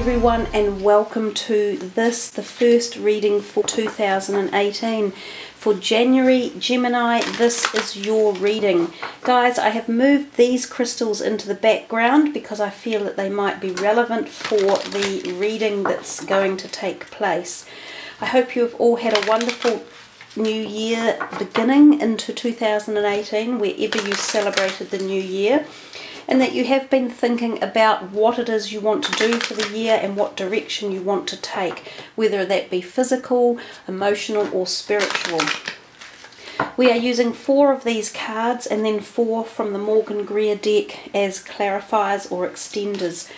everyone, and welcome to the first reading for 2018. For January, Gemini, this is your reading. Guys, I have moved these crystals into the background because I feel that they might be relevant for the reading that's going to take place. I hope you have all had a wonderful new year beginning into 2018, wherever you celebrated the new year, and that you have been thinking about what it is you want to do for the year and what direction you want to take, whether that be physical, emotional or spiritual. We are using 4 of these cards and then 4 from the Morgan Greer deck as clarifiers or extenders.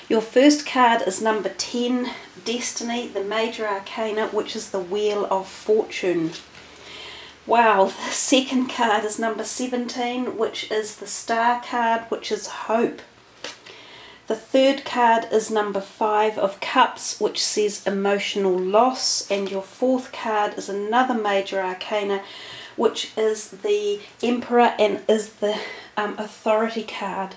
Your first card is number 10, Destiny, the Major Arcana, which is the Wheel of Fortune. Wow, the second card is number 17, which is the Star card, which is Hope. The third card is number 5 of Cups, which says Emotional Loss. And your fourth card is another Major Arcana, which is the Emperor and is the Authority card.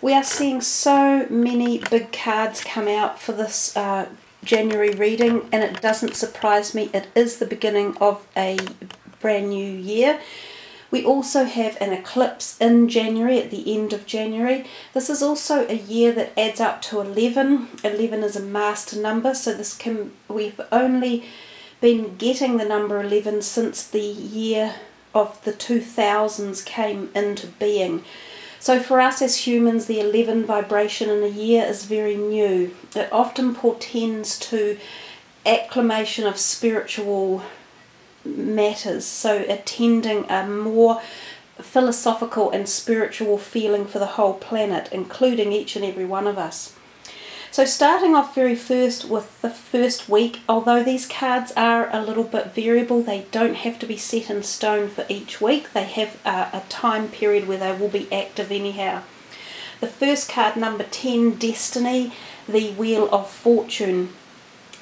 We are seeing so many big cards come out for this January reading, and it doesn't surprise me. It is the beginning of a brand new year. We also have an eclipse in January, at the end of January. This is also a year that adds up to 11. 11 is a master number, so we've only been getting the number 11 since the year of the 2000s came into being. So for us as humans, the 11 vibration in a year is very new. It often portends to acclamation of spiritual matters, so attending a more philosophical and spiritual feeling for the whole planet, including each and every one of us. So starting off very first with the first week, although these cards are a little bit variable, they don't have to be set in stone for each week. They have a time period where they will be active anyhow. The first card, number 10, Destiny, the Wheel of Fortune.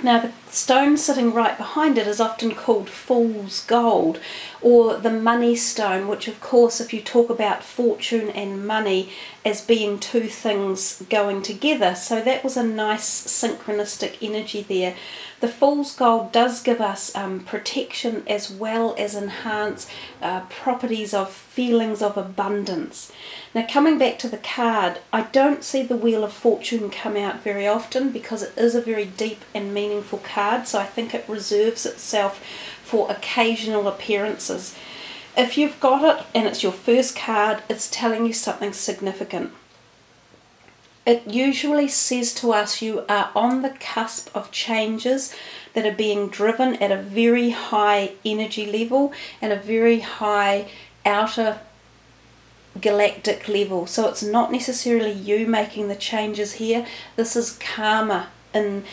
Now the stone sitting right behind it is often called Fool's Gold, or the money stone, which of course, if you talk about fortune and money as being two things going together, so that was a nice synchronistic energy there. The Fool's Gold does give us protection as well as enhance properties of feelings of abundance. Now coming back to the card, I don't see the Wheel of Fortune come out very often because it is a very deep and meaningful card, so I think it reserves itself for occasional appearances. If you've got it and it's your first card, it's telling you something significant. It usually says to us you are on the cusp of changes that are being driven at a very high energy level and a very high outer galactic level. So it's not necessarily you making the changes here. This is karma in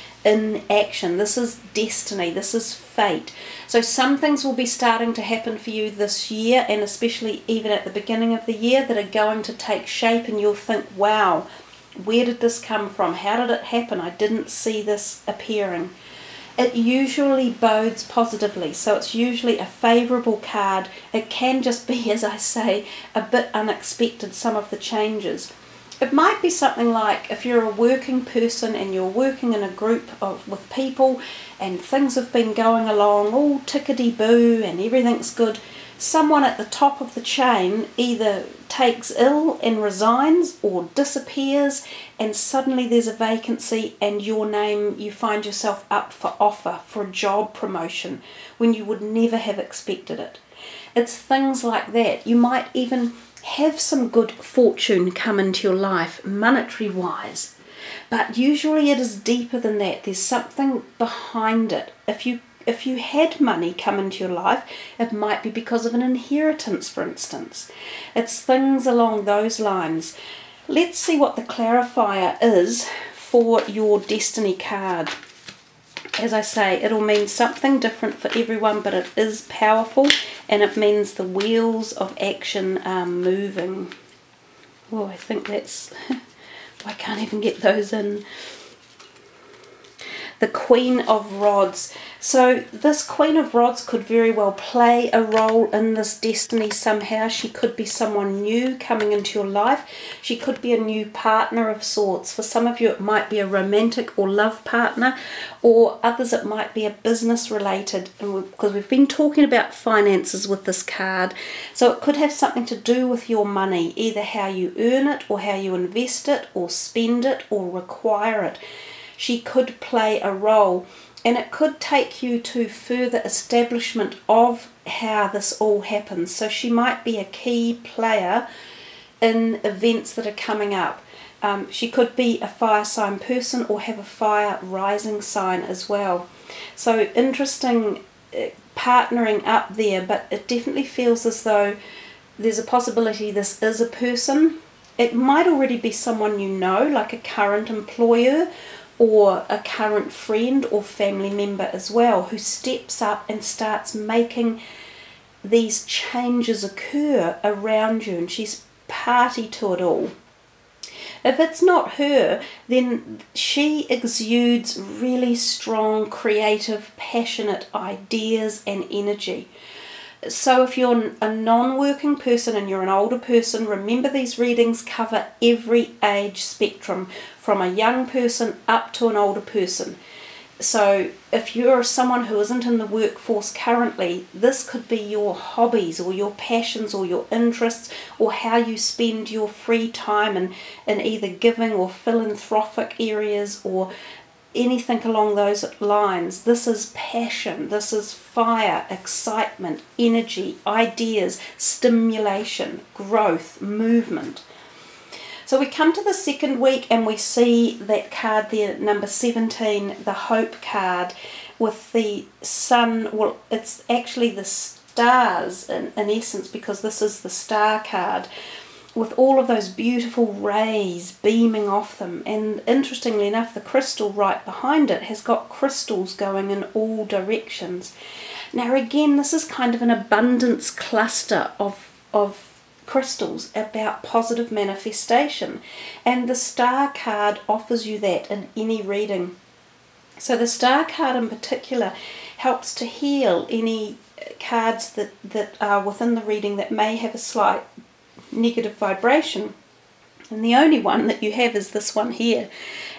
action. This is destiny. This is fate. So some things will be starting to happen for you this year, and especially even at the beginning of the year, that are going to take shape, and you'll think, wow, where did this come from? How did it happen? I didn't see this appearing. It usually bodes positively, so it's usually a favourable card. It can just be, as I say, a bit unexpected, some of the changes. It might be something like if you're a working person and you're working in a group with people and things have been going along all tickety-boo and everything's good. Someone at the top of the chain either takes ill and resigns or disappears, and suddenly there's a vacancy and your name, you find yourself up for offer for a job promotion when you would never have expected it. It's things like that. You might even have some good fortune come into your life monetary wise, but usually it is deeper than that. There's something behind it. If you had money come into your life, it might be because of an inheritance, for instance. It's things along those lines. Let's see what the clarifier is for your Destiny card. As I say, it'll mean something different for everyone, but it is powerful, and it means the wheels of action are moving. Oh, I think that's... I can't even get those in. the Queen of Rods. So this Queen of Rods could very well play a role in this destiny somehow. She could be someone new coming into your life. She could be a new partner of sorts. For some of you it might be a romantic or love partner, or others it might be a business related, because we've been talking about finances with this card. So it could have something to do with your money, either how you earn it or how you invest it or spend it or require it. She could play a role, and it could take you to further establishment of how this all happens. So she might be a key player in events that are coming up. She could be a fire sign person or have a fire rising sign as well. So interesting partnering up there, but it definitely feels as though there's a possibility this is a person. It might already be someone you know, like a current employer or a current friend or family member as well, who steps up and starts making these changes occur around you, and she's party to it all. If it's not her, then she exudes really strong, creative, passionate ideas and energy. So if you're a non-working person and you're an older person, remember these readings cover every age spectrum, from a young person up to an older person. So if you're someone who isn't in the workforce currently, this could be your hobbies or your passions or your interests, or how you spend your free time in either giving or philanthropic areas or anything along those lines. This is passion, this is fire, excitement, energy, ideas, stimulation, growth, movement. So we come to the second week and we see that card there, number 17, the Hope card, with the sun. Well, it's actually the stars in essence, because this is the star card, with all of those beautiful rays beaming off them. And interestingly enough, the crystal right behind it has got crystals going in all directions. Now again, this is kind of an abundance cluster of crystals about positive manifestation, and the star card offers you that in any reading. So the star card in particular helps to heal any cards that are within the reading that may have a slight negative vibration, and the only one that you have is this one here,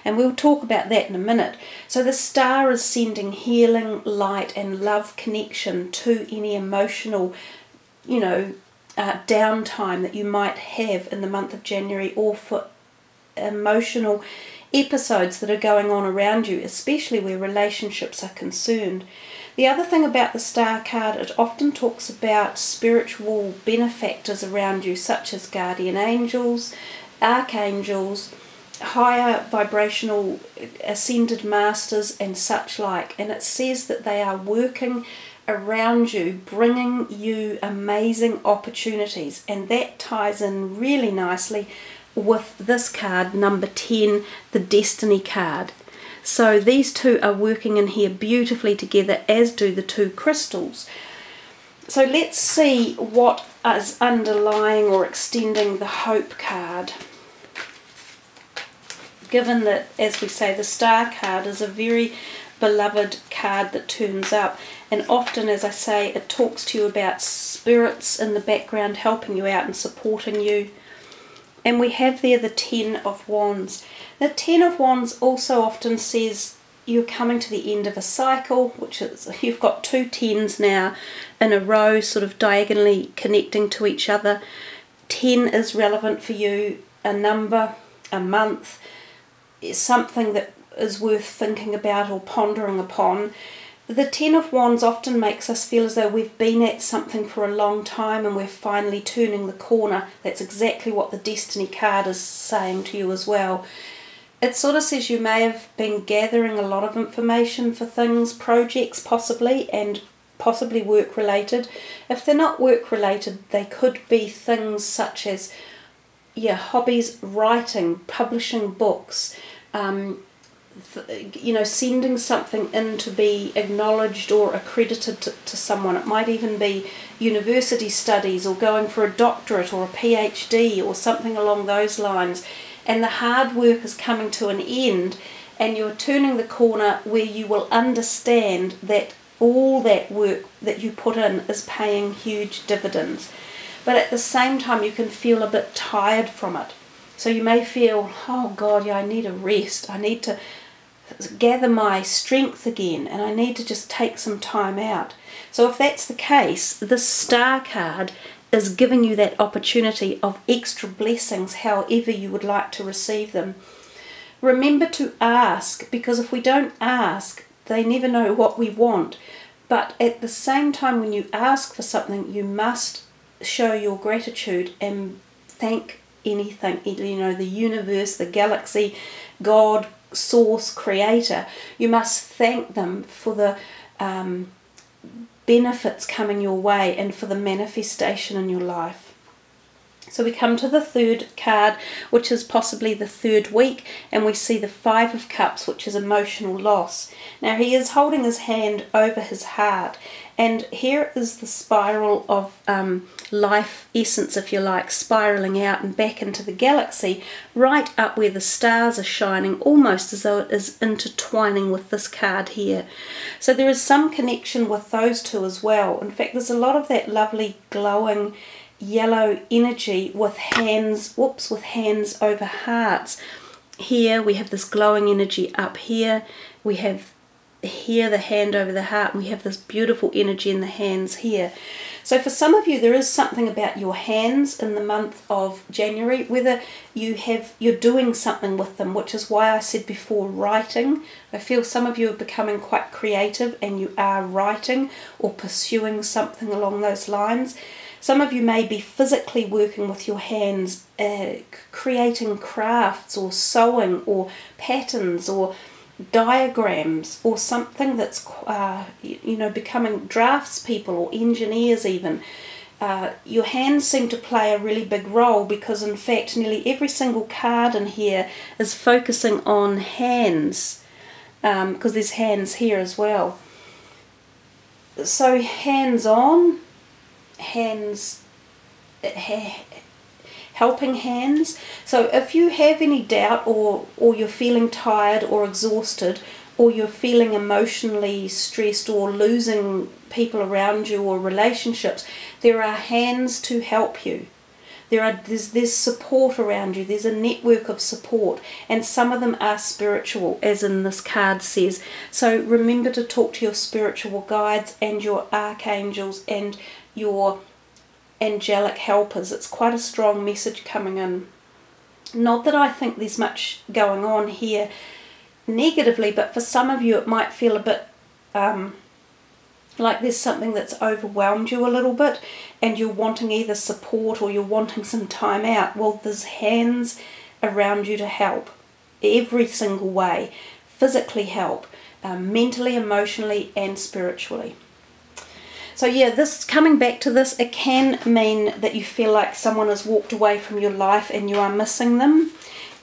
and we'll talk about that in a minute. So the star is sending healing, light and love connection to any emotional, downtime that you might have in the month of January, or for emotional episodes that are going on around you, especially where relationships are concerned. The other thing about the star card, it often talks about spiritual benefactors around you, such as guardian angels, archangels, higher vibrational ascended masters and such like, and it says that they are working around you, bringing you amazing opportunities, and that ties in really nicely with this card, number 10, the Destiny card. So these two are working in here beautifully together, as do the two crystals. So let's see what is underlying or extending the Hope card. Given that, as we say, the Star card is a very beloved card that turns up, and often, as I say, it talks to you about spirits in the background helping you out and supporting you. And we have there the 10 of Wands. The 10 of Wands also often says you're coming to the end of a cycle, which is, you've got two 10s now in a row, sort of diagonally connecting to each other. 10 is relevant for you, a number, a month, is something that is worth thinking about or pondering upon. The 10 of Wands often makes us feel as though we've been at something for a long time and we're finally turning the corner. That's exactly what the Destiny card is saying to you as well. It sort of says you may have been gathering a lot of information for things, projects possibly, and possibly work related. If they're not work related, they could be things such as hobbies, writing, publishing books, sending something in to be acknowledged or accredited to someone. It might even be university studies, or going for a doctorate or a PhD or something along those lines. And the hard work is coming to an end, and you're turning the corner where you will understand that all that work that you put in is paying huge dividends. But at the same time, you can feel a bit tired from it. So you may feel, oh God, yeah, I need a rest. I need to gather my strength again, and I need to just take some time out. So if that's the case, this Star card is giving you that opportunity of extra blessings, however you would like to receive them. Remember to ask, because if we don't ask, they never know what we want. But at the same time, when you ask for something, you must show your gratitude and thank anything, you know, the universe, the galaxy, God, source, creator. You must thank them for the benefits coming your way and for the manifestation in your life. So we come to the third card, which is possibly the third week, and we see the Five of Cups, which is emotional loss. Now he is holding his hand over his heart, and here is the spiral of life essence, if you like, spiraling out and back into the galaxy, right up where the stars are shining, almost as though it is intertwining with this card here. So there is some connection with those two as well. In fact, there's a lot of that lovely glowing yellow energy with hands, with hands over hearts. Here we have this glowing energy up here. We have here the hand over the heart, and we have this beautiful energy in the hands here. So for some of you, there is something about your hands in the month of January, whether you're doing something with them, which is why I said before writing. I feel some of you are becoming quite creative and you are writing or pursuing something along those lines. Some of you may be physically working with your hands, creating crafts or sewing or patterns or diagrams or something that's, you know, becoming draftspeople or engineers even. Your hands seem to play a really big role, because in fact nearly every single card in here is focusing on hands, because there's hands here as well. So hands on, hands, helping hands. So if you have any doubt, or you're feeling tired or exhausted, or you're feeling emotionally stressed or losing people around you or relationships, there are hands to help you. There's support around you. There's a network of support, and some of them are spiritual, as in this card says. So remember to talk to your spiritual guides and your archangels and your angelic helpers. It's quite a strong message coming in. Not that I think there's much going on here negatively, but for some of you it might feel a bit like there's something that's overwhelmed you a little bit, and you're wanting either support or you're wanting some time out. Well, there's hands around you to help every single way. Physically help, mentally, emotionally and spiritually. So yeah, this, coming back to this, it can mean that you feel like someone has walked away from your life and you are missing them,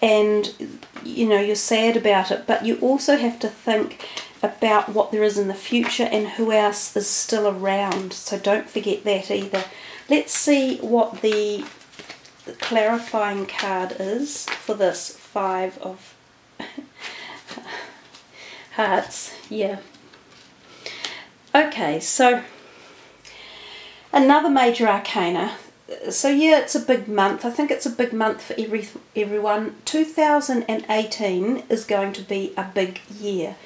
and you know, you're sad about it, but you also have to think about what there is in the future and who else is still around. So don't forget that either. Let's see what the clarifying card is for this Five of Hearts. Yeah. Okay, so another major arcana. So yeah, it's a big month. I think it's a big month for everyone. 2018 is going to be a big year.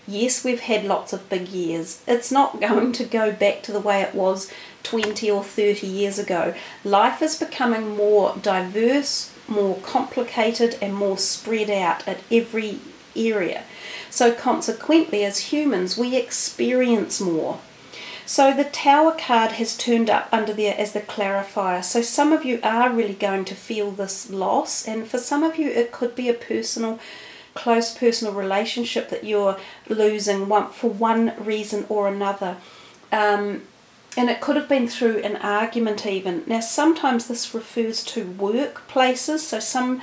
Yes, we've had lots of big years. It's not going to go back to the way it was 20 or 30 years ago. Life is becoming more diverse, more complicated and more spread out at every area. So consequently, as humans, we experience more. So the Tower card has turned up under there as the clarifier. So some of you are really going to feel this loss, and for some of you it could be a close personal relationship that you're losing for one reason or another. And it could have been through an argument even. Now sometimes this refers to workplaces. So some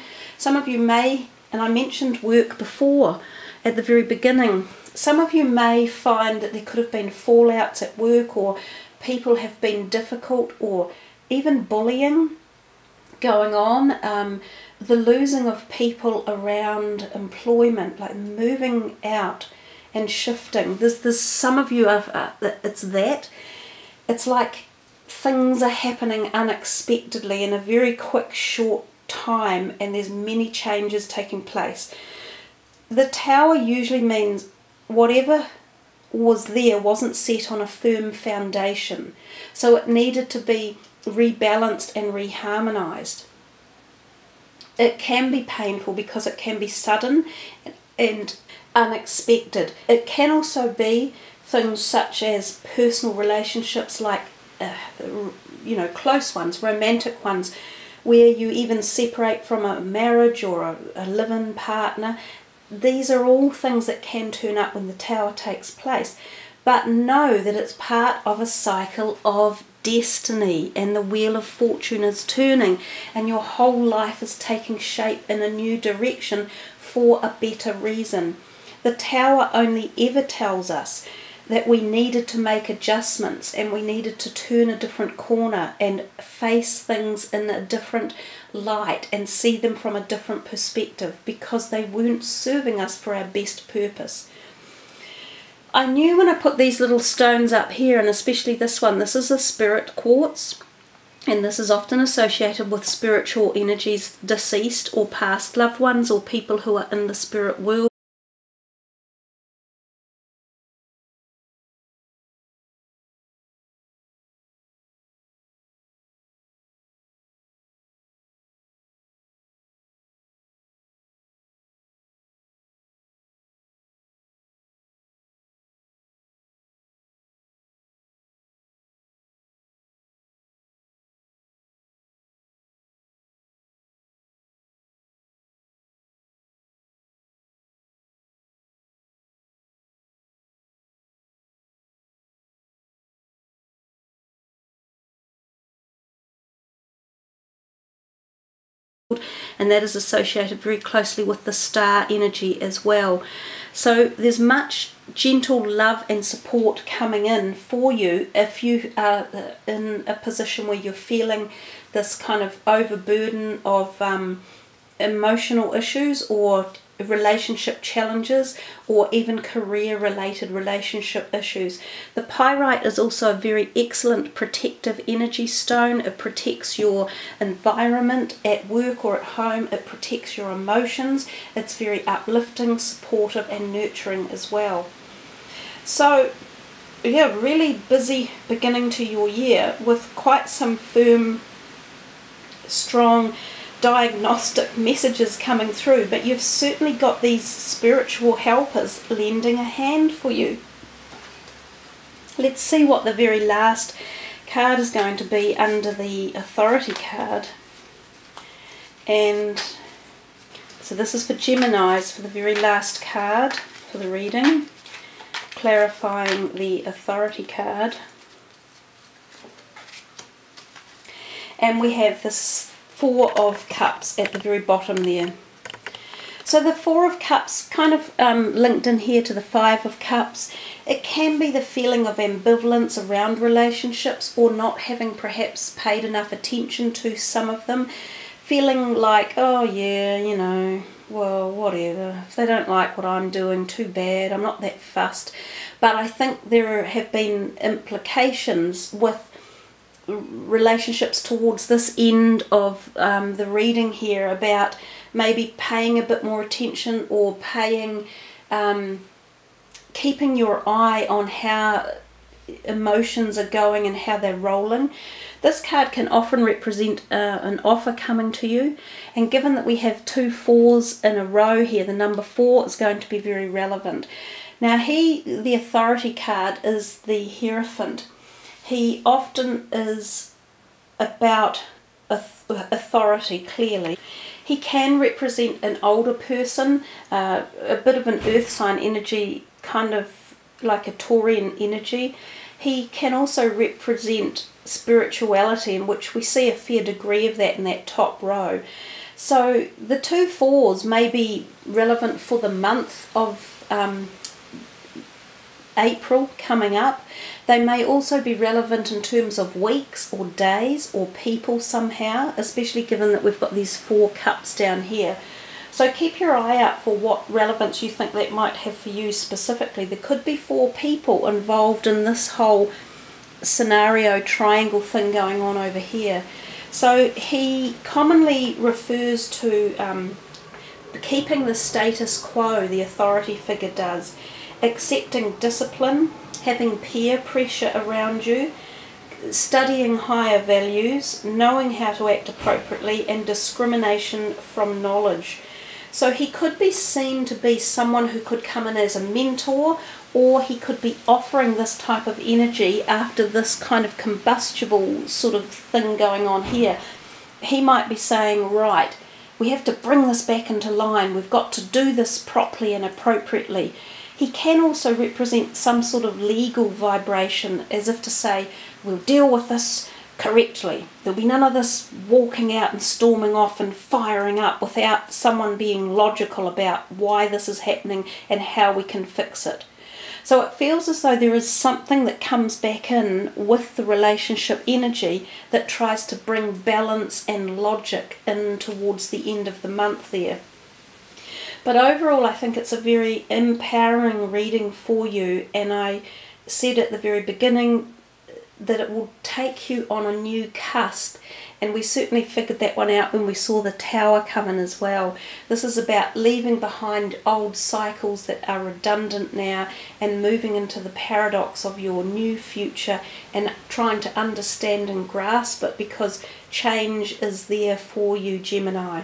of you may, and I mentioned work before at the very beginning, some of you may find that there could have been fallouts at work, or people have been difficult, or even bullying going on. the losing of people around employment, like moving out and shifting. There's some of you it's like things are happening unexpectedly in a very quick, short time, and there's many changes taking place. The Tower usually means whatever was there wasn't set on a firm foundation, so it needed to be rebalanced and reharmonized. It can be painful because it can be sudden and unexpected. It can also be things such as personal relationships, like close ones, romantic ones, where you even separate from a marriage or a live-in partner. These are all things that can turn up when the Tower takes place. But know that it's part of a cycle of destiny, and the wheel of fortune is turning, and your whole life is taking shape in a new direction for a better reason. The Tower only ever tells us that we needed to make adjustments, and we needed to turn a different corner and face things in a different light and see them from a different perspective, because they weren't serving us for our best purpose. I knew when I put these little stones up here, and especially this one, this is a spirit quartz, and this is often associated with spiritual energies, deceased or past loved ones, or people who are in the spirit world. And that is associated very closely with the star energy as well. So there's much gentle love and support coming in for you if you are in a position where you're feeling this kind of overburden of emotional issues or relationship challenges, or even career related relationship issues. The pyrite is also a very excellent protective energy stone. It protects your environment at work or at home. It protects your emotions. It's very uplifting, supportive and nurturing as well. So yeah, really busy beginning to your year with quite some firm, strong diagnostic messages coming through, but you've certainly got these spiritual helpers lending a hand for you. Let's see what the very last card is going to be under the Authority card. And so this is for Geminis, for the very last card for the reading, clarifying the Authority card. And we have this Four of Cups at the very bottom there. So the Four of Cups kind of linked in here to the Five of Cups. It can be the feeling of ambivalence around relationships, or not having perhaps paid enough attention to some of them. Feeling like, oh yeah, you know, well, whatever. If they don't like what I'm doing, too bad. I'm not that fussed. But I think there have been implications with relationships towards this end of the reading here about maybe paying a bit more attention, or paying keeping your eye on how emotions are going and how they're rolling. This card can often represent an offer coming to you, and given that we have two fours in a row here, the number 4 is going to be very relevant. Now the Authority card is the Hierophant. He often is about authority, clearly. He can represent an older person, a bit of an earth sign energy, kind of like a Taurian energy. He can also represent spirituality, in which we see a fair degree of that in that top row. So the two fours may be relevant for the month of April coming up. They may also be relevant in terms of weeks or days or people somehow, especially given that we've got these 4 cups down here. So keep your eye out for what relevance you think that might have for you specifically. There could be 4 people involved in this whole scenario triangle thing going on over here. So he commonly refers to keeping the status quo, the authority figure does, accepting discipline, having peer pressure around you, studying higher values, knowing how to act appropriately, and discrimination from knowledge. So he could be seen to be someone who could come in as a mentor, or he could be offering this type of energy after this kind of combustible sort of thing going on here. He might be saying, right, we have to bring this back into line, we've got to do this properly and appropriately. He can also represent some sort of legal vibration, as if to say, we'll deal with this correctly. There'll be none of this walking out and storming off and firing up without someone being logical about why this is happening and how we can fix it. So it feels as though there is something that comes back in with the relationship energy that tries to bring balance and logic in towards the end of the month there. But overall, I think it's a very empowering reading for you, and I said at the very beginning that it will take you on a new cusp, and we certainly figured that one out when we saw the Tower come in as well. This is about leaving behind old cycles that are redundant now and moving into the paradox of your new future and trying to understand and grasp it, because change is there for you, Gemini.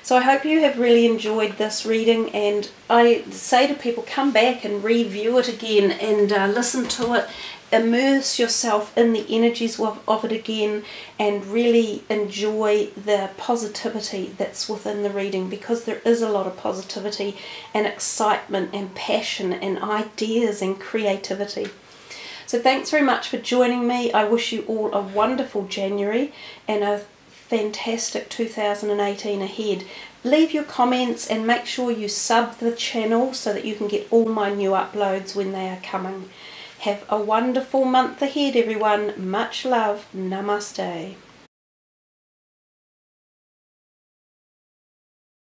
So I hope you have really enjoyed this reading, and I say to people, come back and review it again and listen to it, immerse yourself in the energies of it again, and really enjoy the positivity that's within the reading, because there is a lot of positivity and excitement and passion and ideas and creativity. So thanks very much for joining me. I wish you all a wonderful January and a fantastic 2018 ahead. Leave your comments and make sure you sub the channel so that you can get all my new uploads when they are coming. Have a wonderful month ahead, everyone. Much love. Namaste.